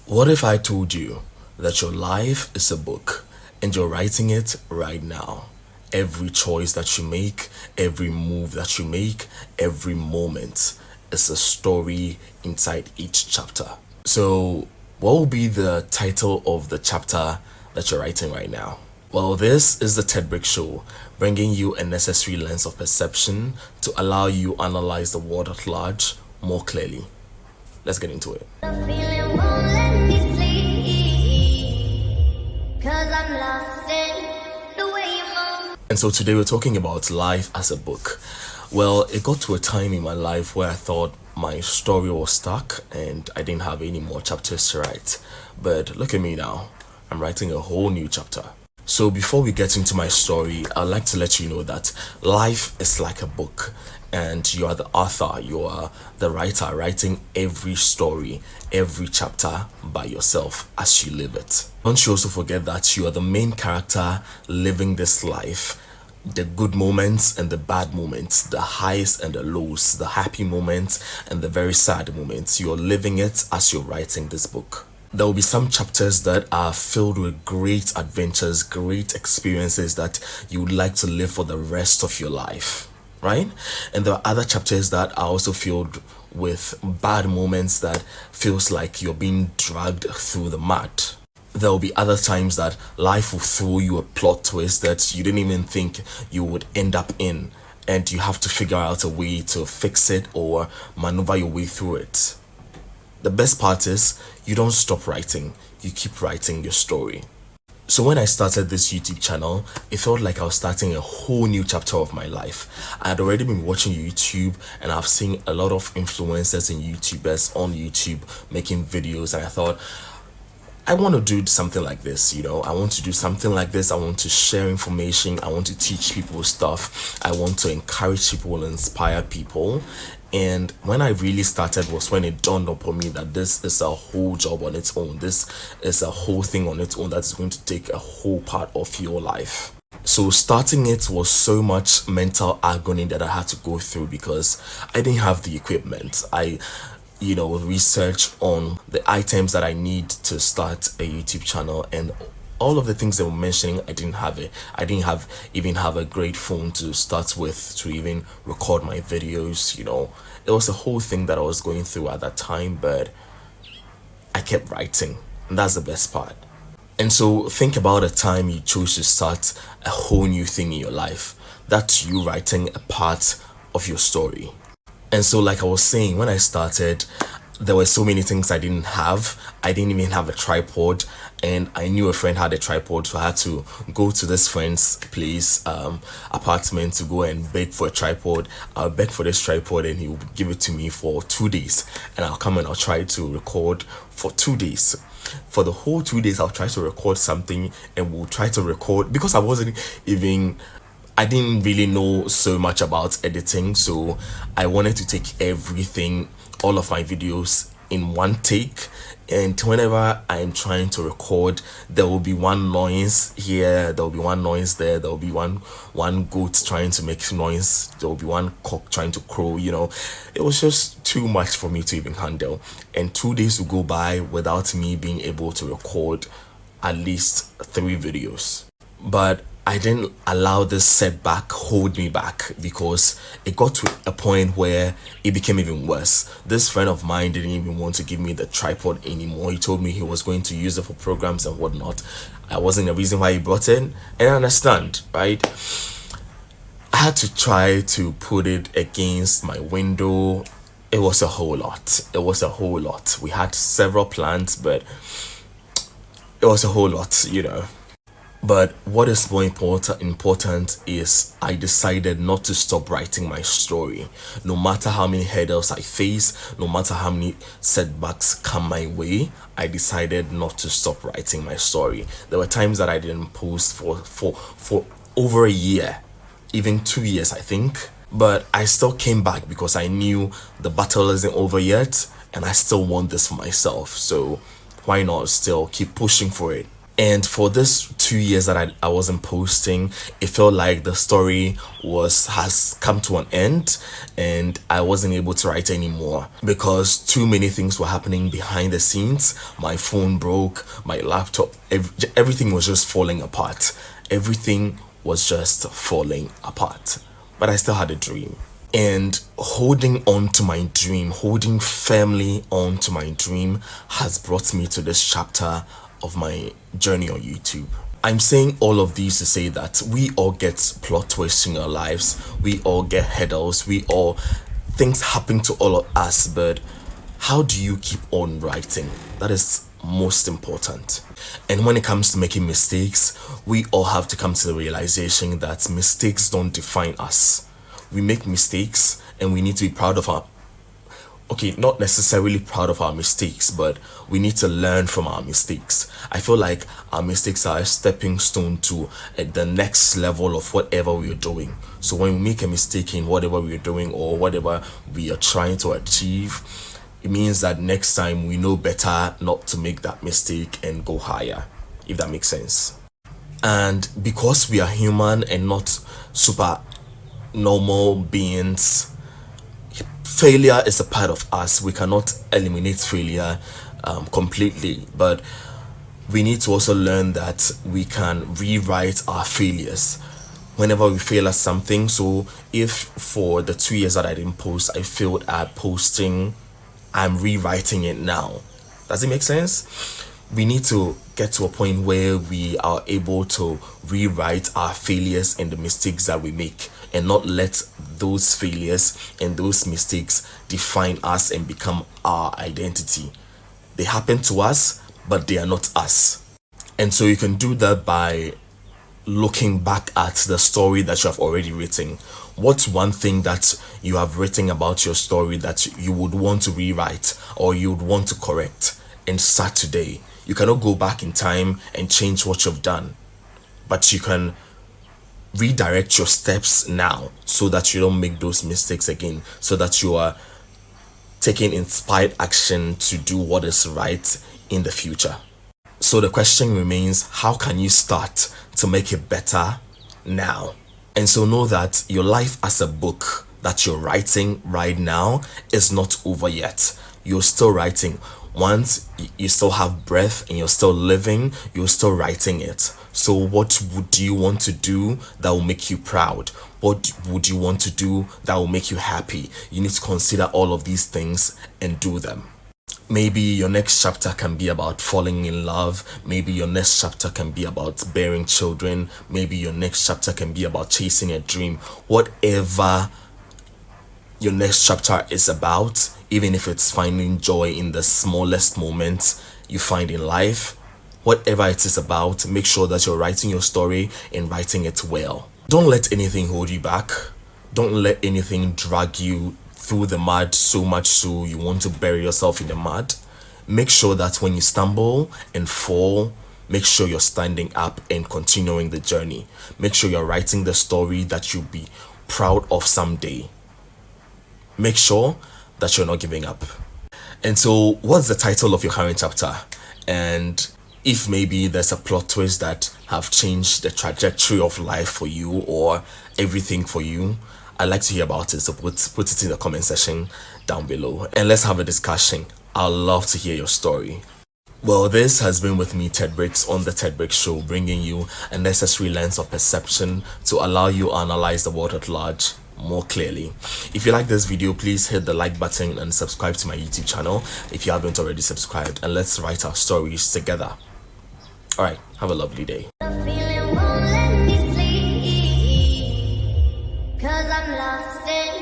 What if I told you that your life is a book and you're writing it right now? Every choice that you make, every move that you make, every moment is a story inside each chapter. So, what will be the title of the chapter that you're writing right now? Well, this is the Ted Brick Show, bringing you a necessary lens of perception to allow you analyze the world at large more clearly. Let's get into it. The feeling won't let me sleep, 'cause I'm lost in the way you move. And so today we're talking about life as a book. Well, it got to a time in my life where I thought my story was stuck and I didn't have any more chapters to write. But look at me now. I'm writing a whole new chapter. So before we get into my story, I'd like to let you know that life is like a book and you are the author, you are the writer writing every story, every chapter by yourself as you live it. Don't you also forget that you are the main character living this life. The good moments and the bad moments, the highs and the lows, the happy moments and the very sad moments. You're living it as you're writing this book. There will be some chapters that are filled with great adventures, great experiences that you would like to live for the rest of your life, right? And there are other chapters that are also filled with bad moments that feels like you're being dragged through the mud. There will be other times that life will throw you a plot twist that you didn't even think you would end up in, and you have to figure out a way to fix it or maneuver your way through it. The best part is you don't stop writing, you keep writing your story. So when I started this YouTube channel, it felt like I was starting a whole new chapter of my life. I had already been watching YouTube and I've seen a lot of influencers and YouTubers on YouTube making videos, and I thought, I want to do something like this, I want to do something like this. I want to share information. I want to teach people stuff. I want to encourage people, inspire people. And when I really started was when it dawned upon me that this is a whole job on its own. This is a whole thing on its own that's going to take a whole part of your life. So starting it was so much mental agony that I had to go through because I didn't have the equipment. I research on the items that I need to start a YouTube channel, and all of the things they were mentioning, I didn't have it. I didn't even have a great phone to start with to even record my videos. It was a whole thing that I was going through at that time, but I kept writing, and that's the best part. And so think about a time you chose to start a whole new thing in your life. That's you writing a part of your story. And so, like I was saying, when I started, there were so many things I didn't have. I didn't even have a tripod, and I knew a friend had a tripod, so I had to go to this friend's place, apartment, to go and beg for a tripod. I'll beg for this tripod, and he would give it to me for 2 days, and I'll come and I'll try to record for 2 days. For the whole 2 days, I'll try to record something, and we'll try to record because I didn't really know so much about editing, so I wanted to take everything, all of my videos in one take. And whenever I'm trying to record, there will be one noise here, there will be one noise there, there will be one goat trying to make noise, there will be one cock trying to crow. It was just too much for me to even handle. And 2 days would go by without me being able to record at least 3 videos. But I didn't allow this setback hold me back, because it got to a point where it became even worse. This friend of mine didn't even want to give me the tripod anymore. He told me he was going to use it for programs and whatnot. I wasn't the reason why he brought it, and I understand, right? I had to try to put it against my window. It was a whole lot. We had several plans, but it was a whole lot. But what is more important is I decided not to stop writing my story. No matter how many hurdles I face, no matter how many setbacks come my way, I decided not to stop writing my story. There were times that I didn't post for over a year, even 2 years, I think. But I still came back because I knew the battle isn't over yet, and I still want this for myself. So why not still keep pushing for it? And for this 2 years that I wasn't posting, it felt like the story has come to an end, and I wasn't able to write anymore because too many things were happening behind the scenes. My phone broke, my laptop, everything was just falling apart. Everything was just falling apart. But I still had a dream. And holding on to my dream, holding firmly on to my dream, has brought me to this chapter of my journey on YouTube. I'm saying all of these to say that we all get plot twists in our lives, we all get hurdles, things happen to all of us, but how do you keep on writing? That is most important. And when it comes to making mistakes, we all have to come to the realization that mistakes don't define us. We make mistakes and we need to be proud of not necessarily proud of our mistakes, but we need to learn from our mistakes. I feel like our mistakes are a stepping stone to the next level of whatever we are doing. So when we make a mistake in whatever we are doing or whatever we are trying to achieve, it means that next time we know better not to make that mistake and go higher, if that makes sense. And because we are human and not super normal beings, failure is a part of us. We cannot eliminate failure completely, but we need to also learn that we can rewrite our failures whenever we fail at something. So if for the 2 years that I didn't post, I failed at posting, I'm rewriting it now. Does it make sense? We need to get to a point where we are able to rewrite our failures and the mistakes that we make, and not let those failures and those mistakes define us and become our identity. They happen to us, but they are not us. And so you can do that by looking back at the story that you have already written. What's one thing that you have written about your story that you would want to rewrite or you would want to correct, and start today? You cannot go back in time and change what you've done, but you can redirect your steps now so that you don't make those mistakes again, so that you are taking inspired action to do what is right in the future. So the question remains, how can you start to make it better now? And so know that your life as a book that you're writing right now is not over yet. You're still writing. Once you still have breath and you're still living, you're still writing it. So what would you want to do that will make you proud? What would you want to do that will make you happy? You need to consider all of these things and do them. Maybe your next chapter can be about falling in love. Maybe your next chapter can be about bearing children. Maybe your next chapter can be about chasing a dream. Whatever your next chapter is about, even if it's finding joy in the smallest moments you find in life, whatever it is about, make sure that you're writing your story and writing it well. Don't let anything hold you back. Don't let anything drag you through the mud so much so you want to bury yourself in the mud. Make sure that when you stumble and fall, make sure you're standing up and continuing the journey. Make sure you're writing the story that you'll be proud of someday. Make sure that you're not giving up. And so, what's the title of your current chapter? And if maybe there's a plot twist that have changed the trajectory of life for you or everything for you, I'd like to hear about it. So put it in the comment section down below and let's have a discussion. I'd love to hear your story. Well, this has been with me, Ted Bricks, on the Ted Bricks Show, bringing you a necessary lens of perception to allow you to analyze the world at large more clearly. If you like this video, please hit the like button and subscribe to my YouTube channel if you haven't already subscribed, and let's write our stories together. All right, have a lovely day. The feeling won't let me sleep, 'cause I'm lost in